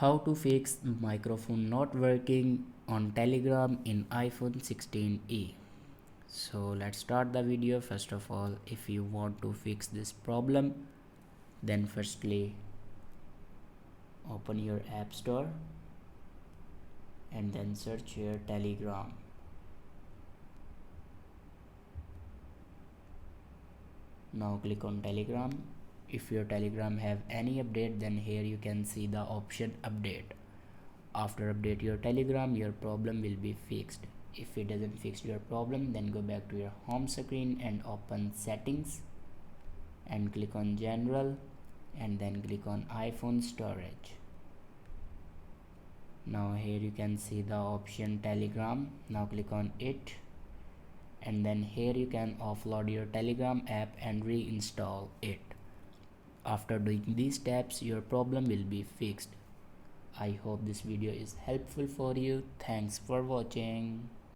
How to fix microphone not working on Telegram in iPhone 16e. So let's start the video. First of all, if you want to fix this problem, then firstly open your app store and then search here Telegram. Now click on Telegram. If your Telegram have any update, then here you can see the option update. After update your Telegram, your problem will be fixed. If it doesn't fix your problem, then go back to your home screen and open settings and click on general and then click on iPhone storage. Now here you can see the option Telegram. Now click on it and then here you can offload your Telegram app and reinstall it. After doing these steps, your problem will be fixed. I hope this video is helpful for you. Thanks for watching.